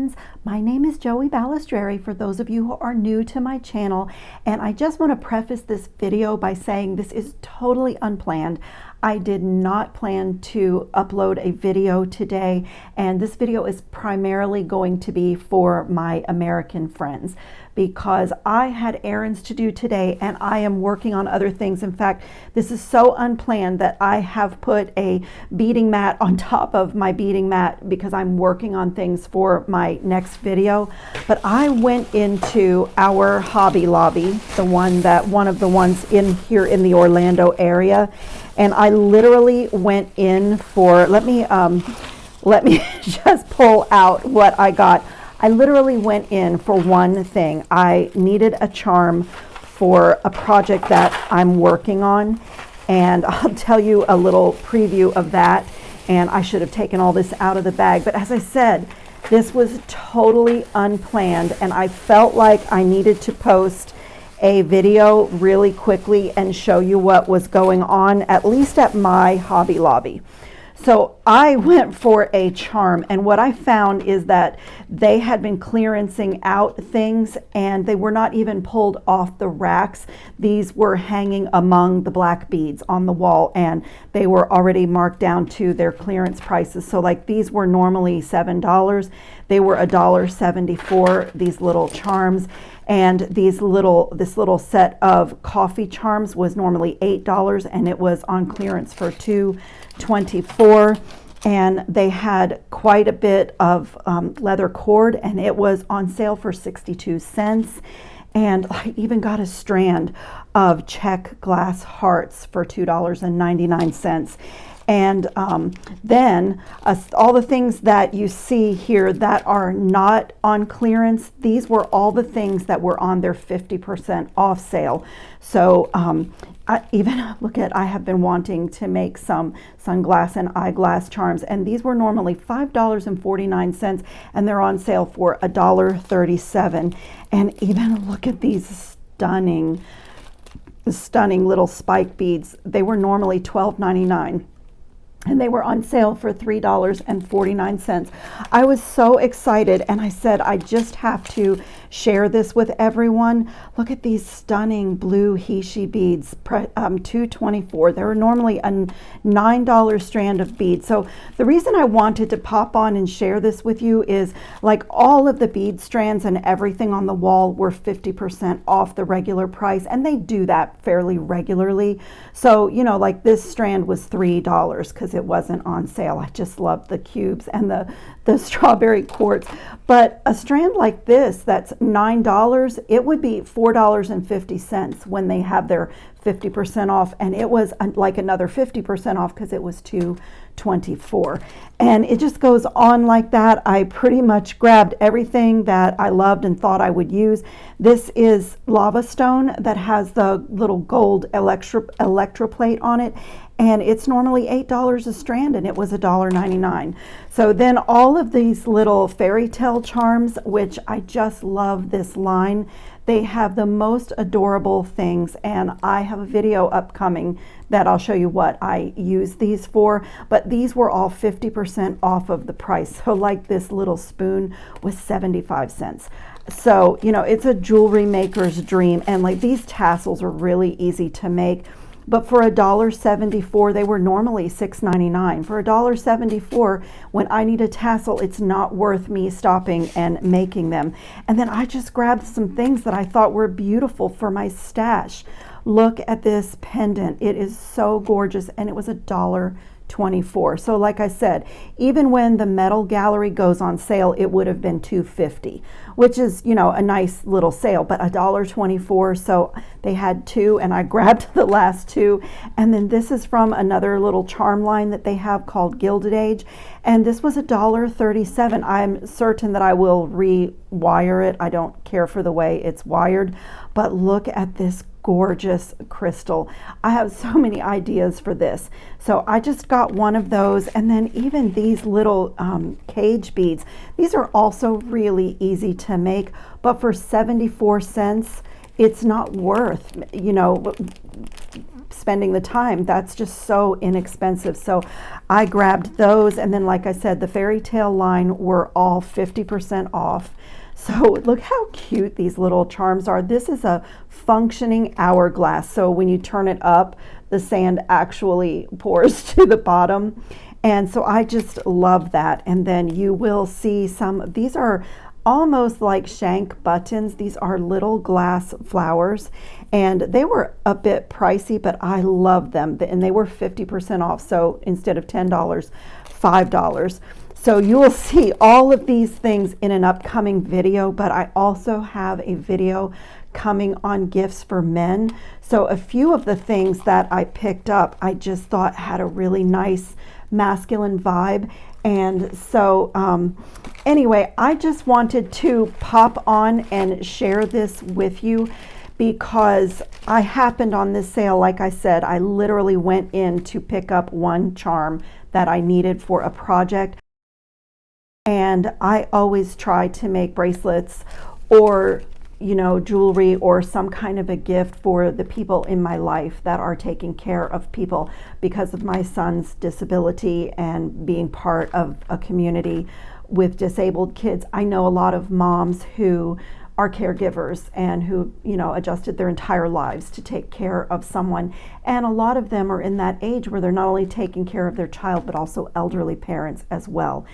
friends. My name is Joey Balistreri for those of you who are new to my channel, and I just want to preface this video by saying this is totally unplanned. I did not plan to upload a video today, and this video is primarily going to be for my American friends because I had errands to do today and I am working on other things. In fact, this is so unplanned that I have put a beading mat on top of my beading mat because I'm working on things for my next video. But I went into our Hobby Lobby, one of the ones in here in the Orlando area, and I literally went in for, let me just pull out what I got. I literally went in for one thing. I needed a charm for a project that I'm working on, and I'll tell you a little preview of that. And I should have taken all this out of the bag, but as I said, this was totally unplanned, and I felt like I needed to post a video really quickly and show you what was going on, at least at my Hobby Lobby. So I went for a charm, and what I found is that they had been clearancing out things and they were not even pulled off the racks. These were hanging among the black beads on the wall, and they were already marked down to their clearance prices. So like these were normally $7. They were $1.74, these little charms. And this little set of coffee charms was normally $8, and it was on clearance for $2.24. And they had quite a bit of leather cord, and it was on sale for 62 cents. And I even got a strand of check glass hearts for $2.99. And then all the things that you see here that are not on clearance, these were all the things that were on their 50% off sale. So I have been wanting to make some sunglass and eyeglass charms, and these were normally $5.49, and they're on sale for $1.37. And even look at these stunning little spike beads. They were normally $12.99. and they were on sale for $3.49. I was so excited, and I said, I just have to share this with everyone. Look at these stunning blue Heishi beads, $2.24. They were normally a $9 strand of beads. So the reason I wanted to pop on and share this with you is like all of the bead strands and everything on the wall were 50% off the regular price, and they do that fairly regularly. So, you know, like this strand was $3 because it wasn't on sale. I just love the cubes and the strawberry quartz. But a strand like this that's $9, it would be $4.50 when they have their 50% off, and it was like another 50% off because it was $2.24. And it just goes on like that. I pretty much grabbed everything that I loved and thought I would use. This is lava stone that has the little gold electroplate on it, and it's normally $8 a strand, and it was $1.99. So then all of these little fairy tale charms, which I just love this line. They have the most adorable things, and I have a video upcoming that I'll show you what I use these for, but these were all 50% off of the price. So like this little spoon was 75 cents. So, you know, it's a jewelry maker's dream, and like these tassels are really easy to make. But for $1.74, they were normally $6.99. For $1.74, when I need a tassel, it's not worth me stopping and making them. And then I just grabbed some things that I thought were beautiful for my stash. Look at this pendant. It is so gorgeous, and it was $1.24. So like I said, even when the metal gallery goes on sale, it would have been $2.50, which is, you know, a nice little sale, but $1.24. So they had two, and I grabbed the last two. And then this is from another little charm line that they have called Gilded Age, and this was $1.37. I'm certain that I will rewire it. I don't care for the way it's wired, but look at this gorgeous crystal. I have so many ideas for this. So I just got one of those, and then even these little cage beads. These are also really easy to make, but for 74 cents, it's not worth, you know, spending the time. That's just so inexpensive. So I grabbed those, and then like I said, the fairy tale line were all 50% off. So look how cute these little charms are. This is a functioning hourglass. So when you turn it up, the sand actually pours to the bottom. And so I just love that. And then you will see these are almost like shank buttons. These are little glass flowers, and they were a bit pricey, but I love them. And they were 50% off. So instead of $10, $5. So you will see all of these things in an upcoming video, but I also have a video coming on gifts for men. So a few of the things that I picked up, I just thought had a really nice masculine vibe. And so anyway, I just wanted to pop on and share this with you because I happened on this sale. Like I said, I literally went in to pick up one charm that I needed for a project. And I always try to make bracelets or, you know, jewelry or some kind of a gift for the people in my life that are taking care of people because of my son's disability and being part of a community with disabled kids. I know a lot of moms who are caregivers and who, you know, adjusted their entire lives to take care of someone. And a lot of them are in that age where they're not only taking care of their child, but also elderly parents as well.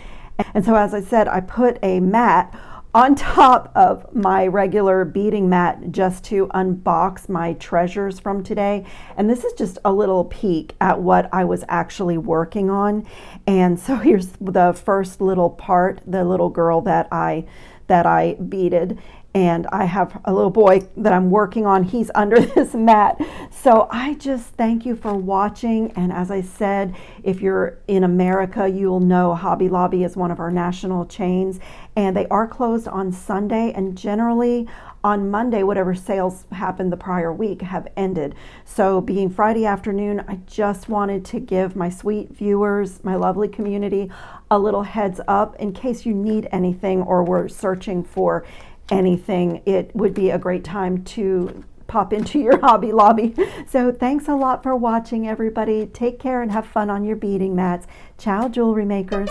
And so, as I said, I put a mat on top of my regular beading mat just to unbox my treasures from today. And this is just a little peek at what I was actually working on. And so here's the first little part, the little girl that I beaded. And I have a little boy that I'm working on. He's under this mat. So I just thank you for watching. And as I said, if you're in America, you'll know Hobby Lobby is one of our national chains. And they are closed on Sunday. And generally on Monday, whatever sales happened the prior week have ended. So being Friday afternoon, I just wanted to give my sweet viewers, my lovely community, a little heads up in case you need anything or were searching for anything. It would be a great time to pop into your Hobby Lobby. So thanks a lot for watching, everybody. Take care and have fun on your beading mats. Ciao, jewelry makers.